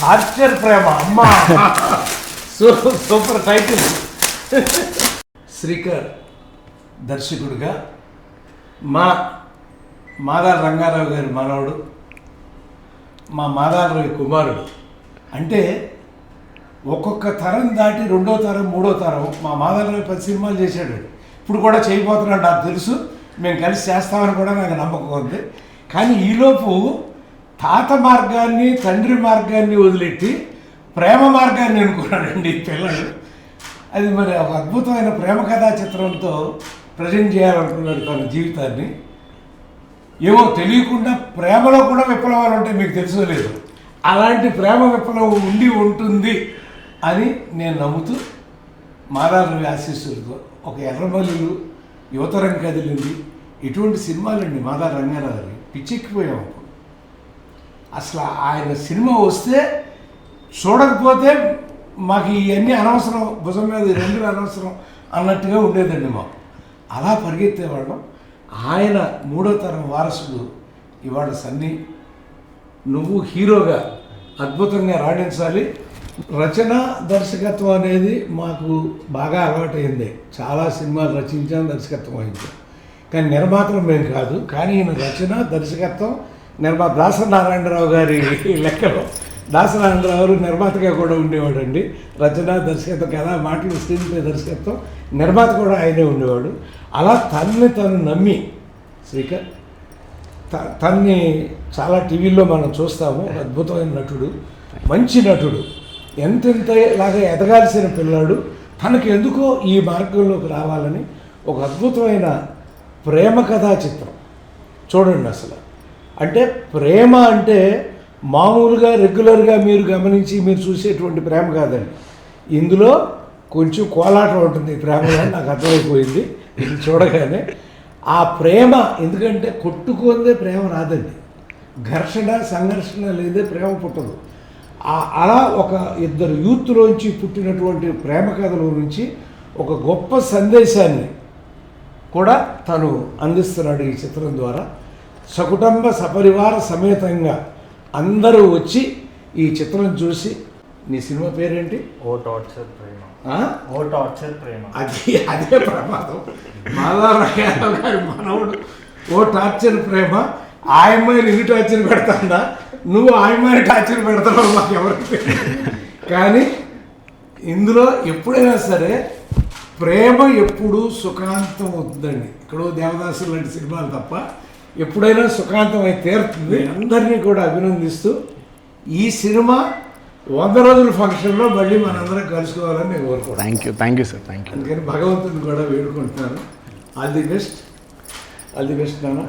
Torture ప్రేమ అమ్మ super title. Srikar దర్శకుడిగా మాదాల రంగారావు గారి మనవడు, మా మాదాల రవి కుమారుడు. అంటే ఒక్కొక్క తరం దాటి రెండో తరం మూడో తరం మా మాదాల రవి 10 సినిమాలు చేశాడు. ఇప్పుడు కూడా చేయబోతున్నాడు, నాకు తెలుసు. మేము కలిసి చేస్తామని కూడా నాకు నమ్మకం ఉంది. కానీ ఈలోపు తాత మార్గాన్ని తండ్రి మార్గాన్ని వదిలెట్టి ప్రేమ మార్గాన్ని అనుకున్నాడండి పిల్లలు. అది మరి ఒక అద్భుతమైన ప్రేమ కథా చిత్రంతో ప్రజెంట్ చేయాలనుకున్నాడు తన జీవితాన్ని. ఏమో తెలియకుండా ప్రేమలో కూడా విప్లవాలు ఉంటాయి, మీకు తెలుసో లేదు. అలాంటి ప్రేమ విప్లవం ఉంటుంది అని నేను నమ్ముతూ మాదాల రవి ఆశీస్సులతో ఒక ఎర్రమల్లులు, యువతరం కదిలింది, ఇటువంటి సినిమాలండి మాదాల రంగారావు పిచ్చెక్కిపోయాం. అసలు ఆయన సినిమా వస్తే చూడకపోతే మాకు ఇవన్నీ అనవసరం, భుజం మీద 2 అనవసరం అన్నట్టుగా ఉండేదండి మాకు. అలా పరిగెత్తేవాళ్ళం. ఆయన 3వ తరం వారసుడు ఇవాళ సన్నీ, నువ్వు హీరోగా అద్భుతంగా రాణించాలి. రచన దర్శకత్వం అనేది మాకు బాగా అలవాటైంది. చాలా సినిమాలు రచించాం, దర్శకత్వం వహించాం. కానీ నిర్మాతలు మేము కాదు. కానీ ఈయన రచన దర్శకత్వం నిర్మాత దాసనారాయణరావు గారి లెక్కలో దాసనారాయణరావు గారు నిర్మాతగా కూడా ఉండేవాడండి. రచన దర్శకత్వం కదా, మాటలు స్క్రీన్ ప్లే దర్శకత్వం నిర్మాత కూడా ఆయనే ఉండేవాడు. అలా తను నమ్మి శ్రీకర్ తన్ని చాలా టీవీల్లో మనం చూస్తాము. అద్భుతమైన నటుడు, మంచి నటుడు, ఎంతెంతలాగా ఎదగాల్సిన పిల్లాడు. తనకు ఎందుకో ఈ మార్గంలోకి రావాలని ఒక అద్భుతమైన ప్రేమ కథా చిత్రం చూడండి. అసలు అంటే ప్రేమ అంటే మామూలుగా రెగ్యులర్గా మీరు గమనించి మీరు చూసేటువంటి ప్రేమ కాదండి. ఇందులో కొంచెం కోలాటం ఉంటుంది ఈ ప్రేమలో, నాకు అర్థమైపోయింది ఇది చూడగానే. ఆ ప్రేమ ఎందుకంటే కొట్టుకుందే ప్రేమ రాదండి, ఘర్షణ సంఘర్షణ లేదే ప్రేమ పుట్టదు. అలా ఒక ఇద్దరు యూత్లోంచి పుట్టినటువంటి ప్రేమ కథల నుంచి ఒక గొప్ప సందేశాన్ని కూడా తను అందిస్తున్నాడు ఈ చిత్రం ద్వారా. సకుటుంబ సపరివార సమేతంగా అందరూ వచ్చి ఈ చిత్రం చూసి, నీ సినిమా పేరేంటి? ఓ టార్చర్ ప్రేమ. అదే ప్రమాదం. మాదాల రంగారావు గారి మనవడు ఓ టార్చర్ ప్రేమ. ఆయమ్మాయిని ఇన్ని టార్చర్ పెడతాడా, నువ్వు ఆయమ్మాయిని టార్చర్ పెడతావు మాకు ఎవరికి. కానీ ఇందులో ఎప్పుడైనా సరే ప్రేమ ఎప్పుడు సుఖాంతం అవుతుందండి. ఇక్కడో దేవదాసులు లాంటి సినిమాలు తప్ప ఎప్పుడైనా సుఖాంతం అయితే తీరుతుంది. అందరినీ కూడా అభినందిస్తూ ఈ సినిమా 100 రోజుల ఫంక్షన్లో మళ్ళీ మనందరం కలుసుకోవాలని నేను కోరుకుంటాను. Thank you sir. అందుకని భగవంతుని కూడా వేడుకుంటున్నాను. ఆల్ ది బెస్ట్ నాన్న.